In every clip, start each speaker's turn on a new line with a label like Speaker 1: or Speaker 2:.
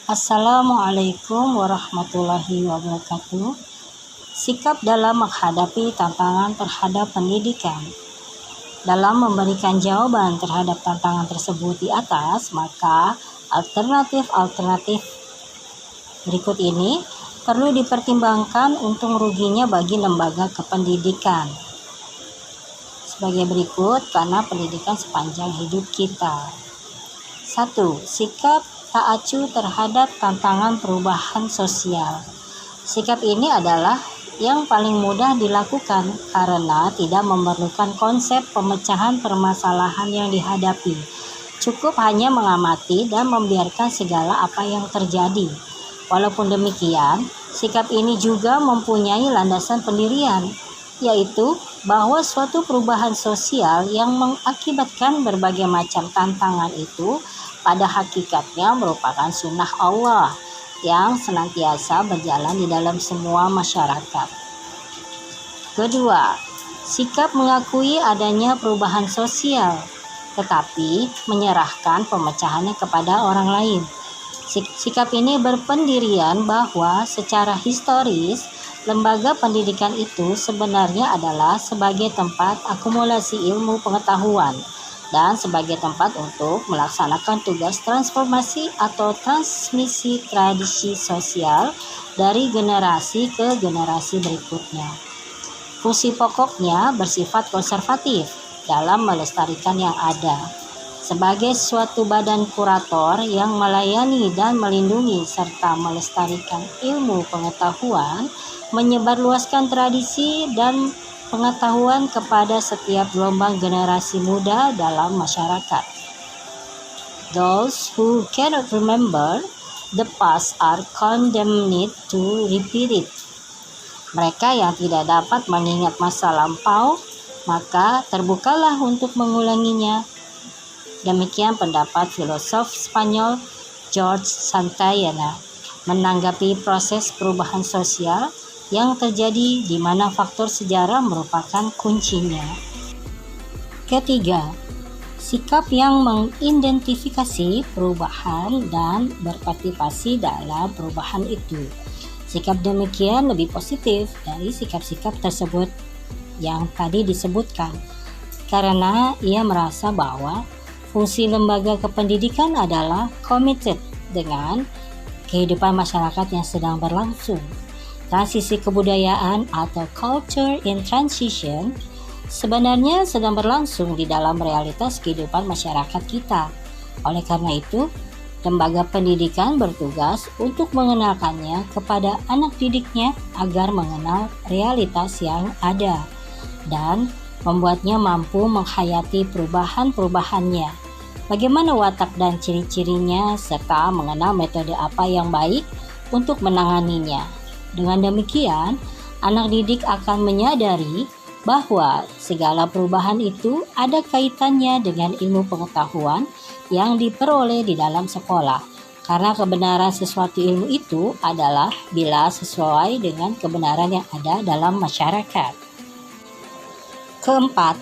Speaker 1: Assalamualaikum warahmatullahi wabarakatuh. Sikap dalam menghadapi tantangan terhadap pendidikan. Dalam memberikan jawaban terhadap tantangan tersebut di atas, maka alternatif berikut ini perlu dipertimbangkan untung ruginya bagi lembaga kependidikan. Sebagai berikut, karena pendidikan sepanjang hidup kita. 1. Sikap tak acuh terhadap tantangan perubahan sosial. Sikap ini adalah yang paling mudah dilakukan karena tidak memerlukan konsep pemecahan permasalahan yang dihadapi. Cukup hanya mengamati dan membiarkan segala apa yang terjadi. Walaupun demikian, sikap ini juga mempunyai landasan pendirian, yaitu bahwa suatu perubahan sosial yang mengakibatkan berbagai macam tantangan itu pada hakikatnya merupakan sunnah Allah yang senantiasa berjalan di dalam semua masyarakat. Kedua, sikap mengakui adanya perubahan sosial, tetapi menyerahkan pemecahannya kepada orang lain. Sikap ini berpendirian bahwa secara historis, lembaga pendidikan itu sebenarnya adalah sebagai tempat akumulasi ilmu pengetahuan dan sebagai tempat untuk melaksanakan tugas transformasi atau transmisi tradisi sosial dari generasi ke generasi berikutnya. Fungsi pokoknya bersifat konservatif dalam melestarikan yang ada. Sebagai suatu badan kurator yang melayani dan melindungi serta melestarikan ilmu pengetahuan, menyebarluaskan tradisi dan pengetahuan kepada setiap gelombang generasi muda dalam masyarakat. Those who cannot remember the past are condemned to repeat it. Mereka yang tidak dapat mengingat masa lampau, maka terbukalah untuk mengulanginya. Demikian pendapat filosof Spanyol George Santayana menanggapi proses perubahan sosial yang terjadi di mana faktor sejarah merupakan kuncinya. Ketiga, sikap yang mengidentifikasi perubahan dan berpartisipasi dalam perubahan itu. Sikap demikian lebih positif dari sikap-sikap tersebut yang tadi disebutkan, karena ia merasa bahwa fungsi lembaga kependidikan adalah committed dengan kehidupan masyarakat yang sedang berlangsung. Transisi kebudayaan atau culture in transition sebenarnya sedang berlangsung di dalam realitas kehidupan masyarakat kita. Oleh karena itu, lembaga pendidikan bertugas untuk mengenalkannya kepada anak didiknya agar mengenal realitas yang ada dan membuatnya mampu menghayati perubahan-perubahannya. Bagaimana watak dan ciri-cirinya serta mengenal metode apa yang baik untuk menanganinya. Dengan demikian, anak didik akan menyadari bahwa segala perubahan itu ada kaitannya dengan ilmu pengetahuan yang diperoleh di dalam sekolah. Karena kebenaran sesuatu ilmu itu adalah bila sesuai dengan kebenaran yang ada dalam masyarakat. Keempat,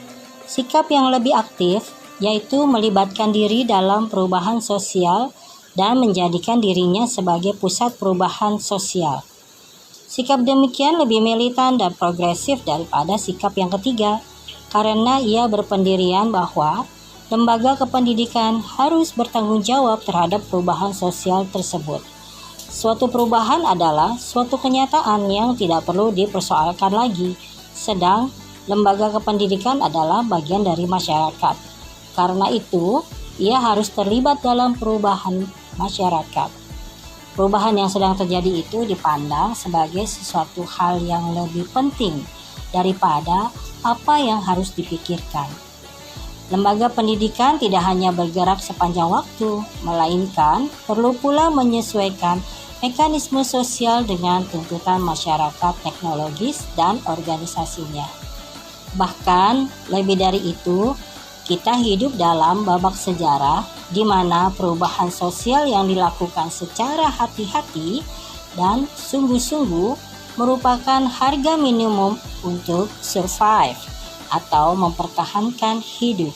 Speaker 1: sikap yang lebih aktif yaitu melibatkan diri dalam perubahan sosial dan menjadikan dirinya sebagai pusat perubahan sosial. Sikap demikian lebih militan dan progresif daripada sikap yang ketiga, karena ia berpendirian bahwa lembaga kependidikan harus bertanggung jawab terhadap perubahan sosial tersebut. Suatu perubahan adalah suatu kenyataan yang tidak perlu dipersoalkan lagi, sedang lembaga kependidikan adalah bagian dari masyarakat. Karena itu, ia harus terlibat dalam perubahan masyarakat. Perubahan yang sedang terjadi itu dipandang sebagai sesuatu hal yang lebih penting daripada apa yang harus dipikirkan. Lembaga pendidikan tidak hanya bergerak sepanjang waktu, melainkan perlu pula menyesuaikan mekanisme sosial dengan tuntutan masyarakat teknologis dan organisasinya. Bahkan lebih dari itu, kita hidup dalam babak sejarah di mana perubahan sosial yang dilakukan secara hati-hati dan sungguh-sungguh merupakan harga minimum untuk survive atau mempertahankan hidup.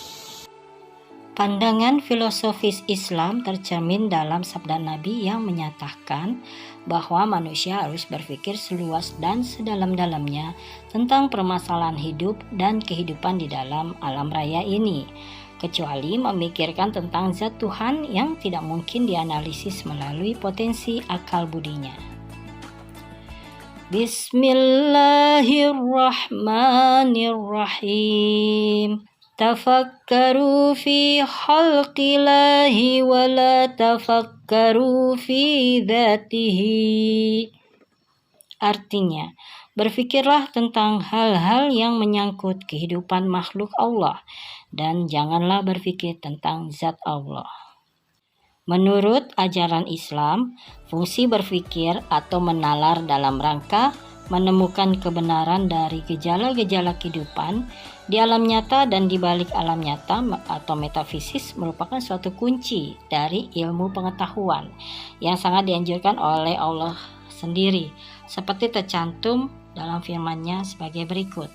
Speaker 1: Pandangan filosofis Islam tercermin dalam sabda Nabi yang menyatakan bahwa manusia harus berpikir seluas dan sedalam-dalamnya tentang permasalahan hidup dan kehidupan di dalam alam raya ini, kecuali memikirkan tentang zat Tuhan yang tidak mungkin dianalisis melalui potensi akal budinya. Bismillahirrahmanirrahim. Tafakkaru fi khalqillahi wa la tafakkaru fi dzatihi. Artinya, berfikirlah tentang hal-hal yang menyangkut kehidupan makhluk Allah dan janganlah berfikir tentang zat Allah. Menurut ajaran Islam, fungsi berfikir atau menalar dalam rangka menemukan kebenaran dari gejala-gejala kehidupan di alam nyata dan di balik alam nyata atau metafisis merupakan suatu kunci dari ilmu pengetahuan yang sangat dianjurkan oleh Allah sendiri, seperti tercantum dalam firman-Nya sebagai berikut.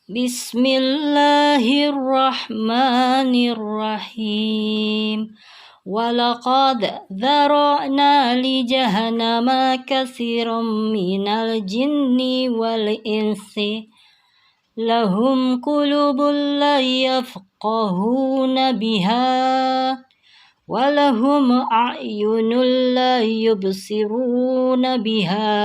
Speaker 1: Bismillahirrahmanirrahim. وَلَقَدْ ذَرَأْنَا لِجَهَنَّمَ كَثِيرًا مِنَ الْجِنِّ وَالْإِنسِ لَهُمْ قُلُوبٌ لَّا يَفْقَهُونَ بِهَا وَلَهُمْ أَعْيُنٌ لَّا يُبْصِرُونَ بِهَا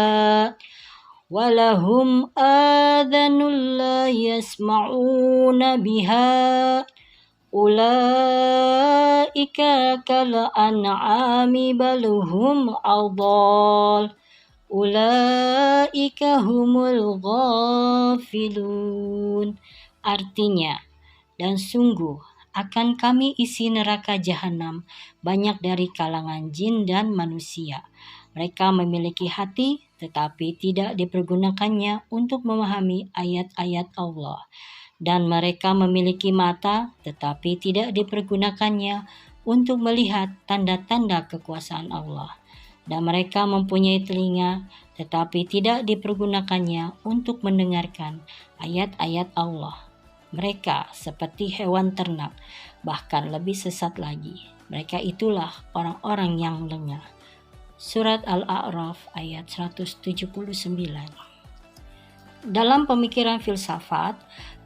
Speaker 1: وَلَهُمْ آذَانٌ لَّا يَسْمَعُونَ بِهَا Ulaika kal an'ami bal hum adall. Ulaika humul ghafilun. Artinya, dan sungguh akan kami isi neraka jahanam banyak dari kalangan jin dan manusia. Mereka memiliki hati tetapi tidak dipergunakannya untuk memahami ayat-ayat Allah. Dan mereka memiliki mata tetapi tidak dipergunakannya untuk melihat tanda-tanda kekuasaan Allah. Dan mereka mempunyai telinga tetapi tidak dipergunakannya untuk mendengarkan ayat-ayat Allah. Mereka seperti hewan ternak, bahkan lebih sesat lagi. Mereka itulah orang-orang yang lengah. Surat Al-A'raf ayat 179. Dalam pemikiran filsafat,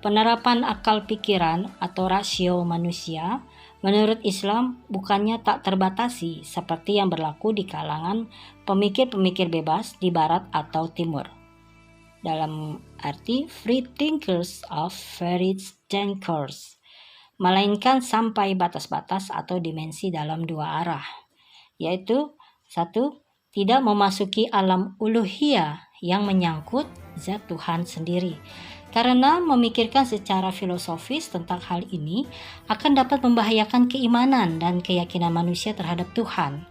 Speaker 1: penerapan akal pikiran atau rasio manusia menurut Islam bukannya tak terbatasi seperti yang berlaku di kalangan pemikir-pemikir bebas di barat atau timur. Dalam arti free thinkers of free thinkers, melainkan sampai batas-batas atau dimensi dalam dua arah, yaitu satu, tidak memasuki alam uluhiyah yang menyangkut zat Tuhan sendiri. Karena memikirkan secara filosofis tentang hal ini akan dapat membahayakan keimanan dan keyakinan manusia terhadap Tuhan.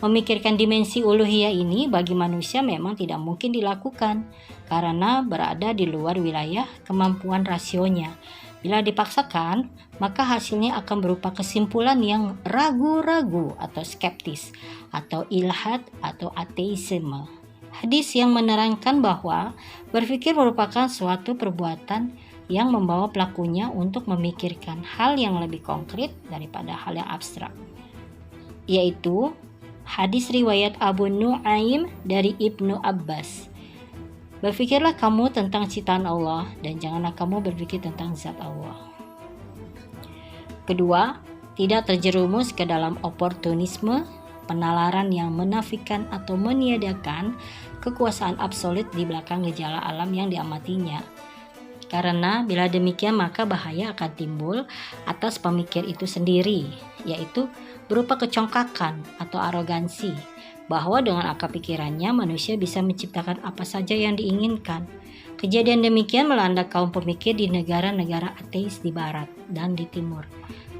Speaker 1: Memikirkan dimensi uluhiyah ini bagi manusia memang tidak mungkin dilakukan karena berada di luar wilayah kemampuan rasionya. Bila dipaksakan, maka hasilnya akan berupa kesimpulan yang ragu-ragu atau skeptis, atau ilhad atau ateisme. Hadis yang menerangkan bahwa berpikir merupakan suatu perbuatan yang membawa pelakunya untuk memikirkan hal yang lebih konkret daripada hal yang abstrak, yaitu hadis riwayat Abu Nu'aim dari Ibnu Abbas. Berpikirlah kamu tentang ciptaan Allah dan janganlah kamu berpikir tentang zat Allah. Kedua, tidak terjerumus ke dalam oportunisme, penalaran yang menafikan atau meniadakan kekuasaan absolut di belakang gejala alam yang diamatinya. Karena bila demikian maka bahaya akan timbul atas pemikir itu sendiri, yaitu berupa kecongkakan atau arogansi, bahwa dengan akal pikirannya manusia bisa menciptakan apa saja yang diinginkan. Kejadian demikian melanda kaum pemikir di negara-negara ateis di barat dan di timur.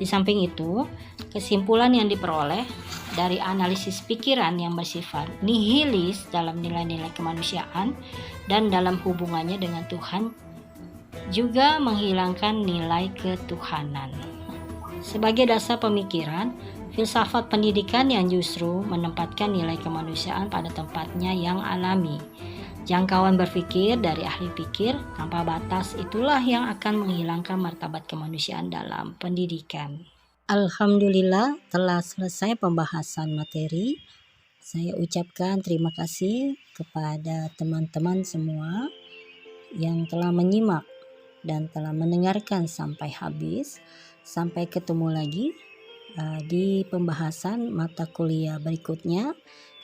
Speaker 1: Di samping itu, kesimpulan yang diperoleh dari analisis pikiran yang bersifat nihilis dalam nilai-nilai kemanusiaan dan dalam hubungannya dengan Tuhan juga menghilangkan nilai ketuhanan. Sebagai dasar pemikiran, filsafat pendidikan yang justru menempatkan nilai kemanusiaan pada tempatnya yang alami. Jangkauan berpikir dari ahli pikir tanpa batas itulah yang akan menghilangkan martabat kemanusiaan dalam pendidikan. Alhamdulillah telah selesai pembahasan materi. Saya ucapkan terima kasih kepada teman-teman semua yang telah menyimak dan telah mendengarkan sampai habis. Sampai ketemu lagi di pembahasan mata kuliah berikutnya.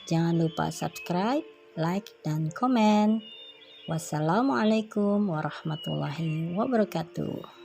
Speaker 1: Jangan lupa subscribe, like, dan komen. Wassalamualaikum warahmatullahi wabarakatuh.